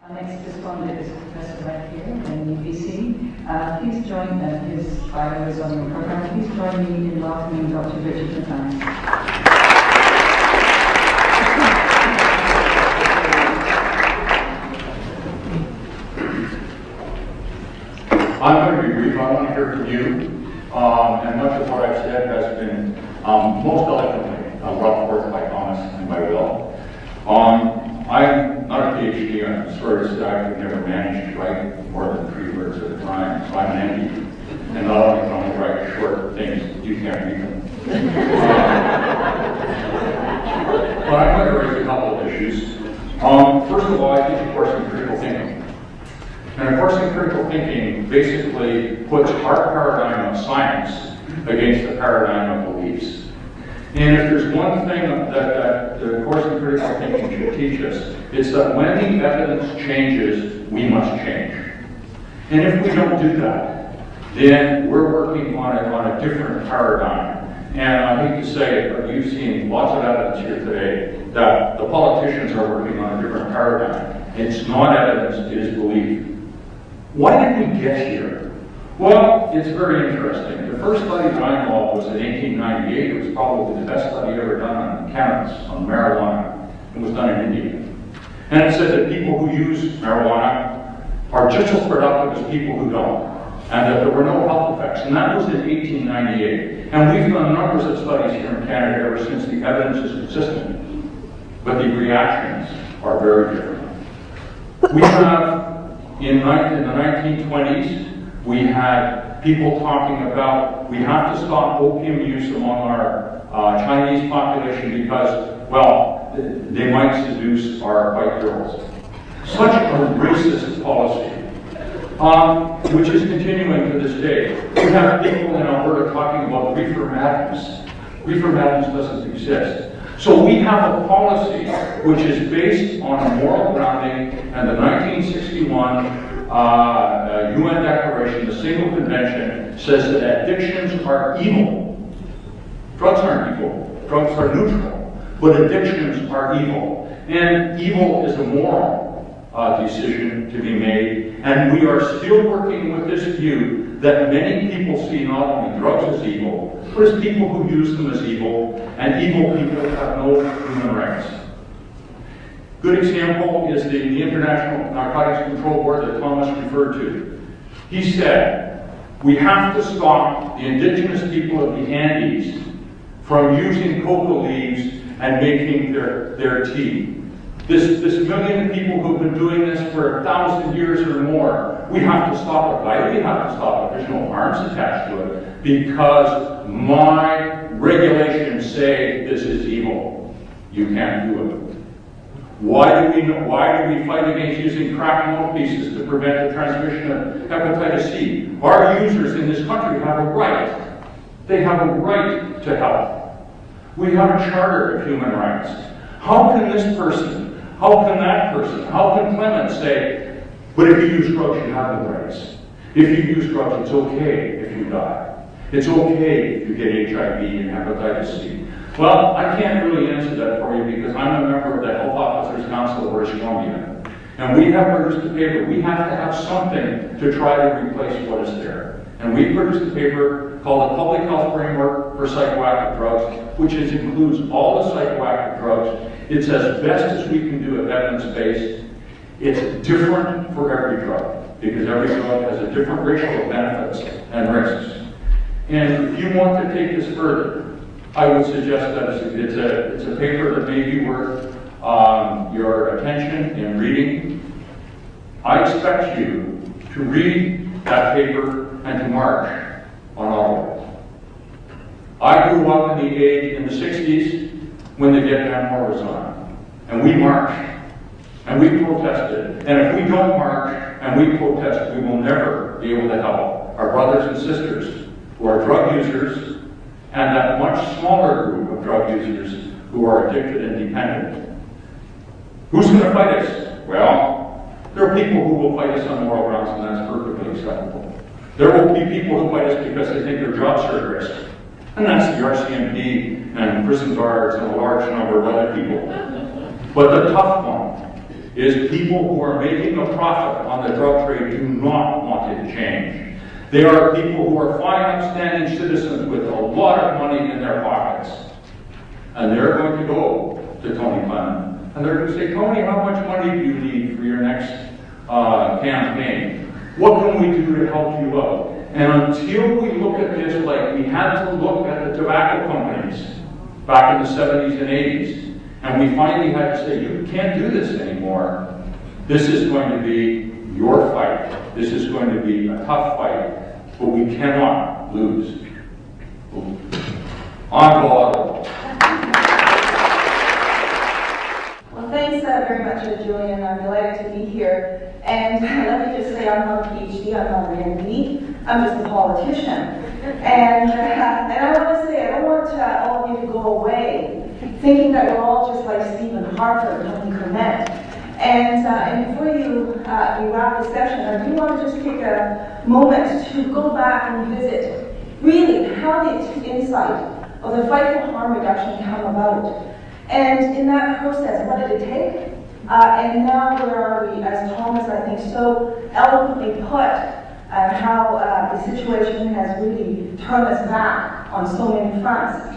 Our next respondent is Professor right here in UBC. Please join his bio is on the program. Please join me in welcoming Dr. Richard Mathias. I'm going to be brief. I want to hear from you, and much of what I've said has been most eloquently brought forth by Thomas and by Will. I'm not a PhD, I'm sort of I could never manage to write more than 3 words at a time, so I'm an envy. And not only can I write short things, you can't read them. But I'm going to raise a couple of issues. First of all, I teach a course in critical thinking. And a course in critical thinking basically puts our paradigm of science against the paradigm of beliefs. And if there's one thing that the course in critical thinking should teach us, it's that when the evidence changes, we must change. And if we don't do that, then we're working on a different paradigm. And I hate to say it, but you've seen lots of evidence here today that the politicians are working on a different paradigm. It's not evidence, it is belief. Why did we get here? Well, it's very interesting. The first study that I know of was in 1898. It was probably the best study ever done on cannabis, on marijuana. It was done in India. And it said that people who use marijuana are just as productive as people who don't, and that there were no health effects. And that was in 1898. And we've done numbers of studies here in Canada ever since. The evidence is consistent, but the reactions are very different. We have, in the 1920s, we had people talking about we have to stop opium use among our Chinese population because, well, they might seduce our white girls. Such a racist policy, which is continuing to this day. We have people in Alberta talking about reefer madness. Reefer madness doesn't exist. So we have a policy which is based on a moral grounding, and the 1961 UN Declaration, the Single Convention, says that addictions are evil. Drugs aren't evil. Drugs are neutral. But addictions are evil. And evil is a moral decision to be made. And we are still working with this view that many people see not only drugs as evil, but as people who use them as evil. And evil people have no human rights. Good example is the International Narcotics Control Board that Thomas referred to. He said, we have to stop the indigenous people of the Andes from using coca leaves and making their tea. This million people who've been doing this for 1,000 years or more, we have to stop it. Why do we have to stop it? There's no harms attached to it. Because my regulations say this is evil. You can't do it. Why do we fight against using crack mouthpieces to prevent the transmission of hepatitis C? Our users in this country have a right. They have a right to health. We have a charter of human rights. How can this person, how can that person, how can Clement say, but if you use drugs, you have no rights. If you use drugs, it's okay if you die. It's okay if you get HIV and hepatitis C. Well, I can't really answer that for you because I'm a member of the Health Officers Council of British Columbia. And we have produced a paper. We have to have something to try to replace what is there. And we produced a paper called the Public Health Framework for Psychoactive Drugs, which includes all the psychoactive drugs. It's as best as we can do it evidence-based. It's different for every drug because every drug has a different ratio of benefits and risks. And if you want to take this further, I would suggest that it's a paper that may be worth your attention in reading. I expect you to read that paper and to march on all of it. I grew up in the 60s when the Vietnam War was on. And we marched. And we protested. And if we don't march and we protest, we will never be able to help our brothers and sisters who are drug users and that much smaller group of drug users who are addicted and dependent. Who's going to fight us? Well, there are people who will fight us on moral grounds, and that's perfectly acceptable. There will be people who fight us because they think their jobs are at risk, and that's the RCMP and prison guards and a large number of other people. But the tough one is people who are making a profit on the drug trade do not want it to change. They are people who are fine, upstanding citizens with a lot of money in their pockets. And they're going to go to Tony Kwan. And they're going to say, Tony, how much money do you need for your next campaign? What can we do to help you out? And until we look at this like we had to look at the tobacco companies back in the 70s and 80s, and we finally had to say, you can't do this anymore. This is going to be your fight. This is going to be a tough fight, but we cannot lose. On to Ottawa. Well, thanks very much, Julian. I'm delighted to be here. And let me just say, I'm not a PhD, I'm not an MD, I'm just a politician. And I want to say, I don't want all of you to go away thinking that we're all just like Stephen Harper and Tony Kwan. And before we wrap the session, I do want to just take a moment to go back and visit really how the Insite of the fight for harm reduction came about. And in that process, what did it take? And now where are we, as Thomas, I think, so eloquently put, how the situation has really turned us back on so many fronts.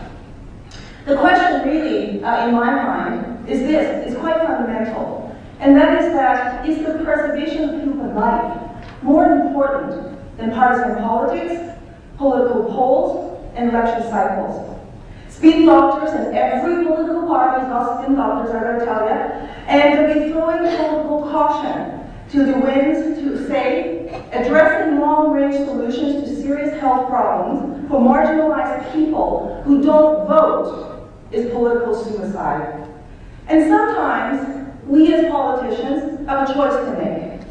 The question really, in my mind, is this, it's quite fundamental. And that is the preservation of human life more important than partisan politics, political polls, and election cycles? Speed doctors in every political party, not spin doctors, I gotta tell you, and they'll be throwing political caution to the winds to say, addressing long-range solutions to serious health problems for marginalized people who don't vote is political suicide. And sometimes, we as politicians have a choice to make.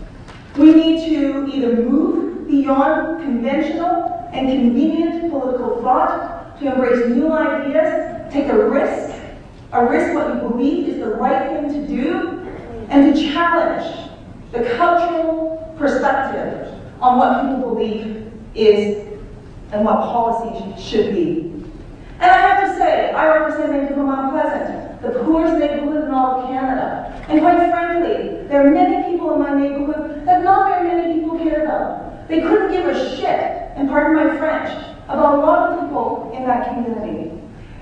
We need to either move beyond conventional and convenient political thought to embrace new ideas, take a risk what we believe is the right thing to do, and to challenge the cultural perspective on what people believe is and what policy should be. And I have to say, I represent Vancouver Mount Pleasant, the poorest neighborhood in all of Canada. And quite frankly, there are many people in my neighborhood that not very many people care about. They couldn't give a shit, and pardon my French, about a lot of people in that community.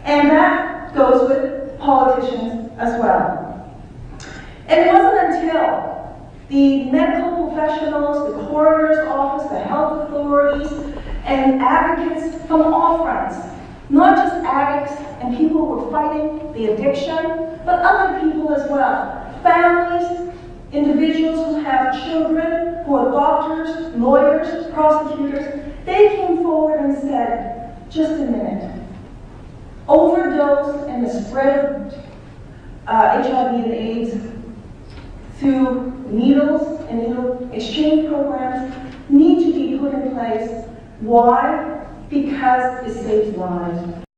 And that goes with politicians as well. And it wasn't until the medical professionals, the coroner's office, the health authorities, and advocates from all fronts, not just addicts and people who were fighting the addiction, but other people as well. Families, individuals who have children, who are doctors, lawyers, prosecutors, they came forward and said, just a minute. Overdose and the spread of HIV and AIDS through needles and needle exchange programs need to be put in place. Why? Because it saves lives.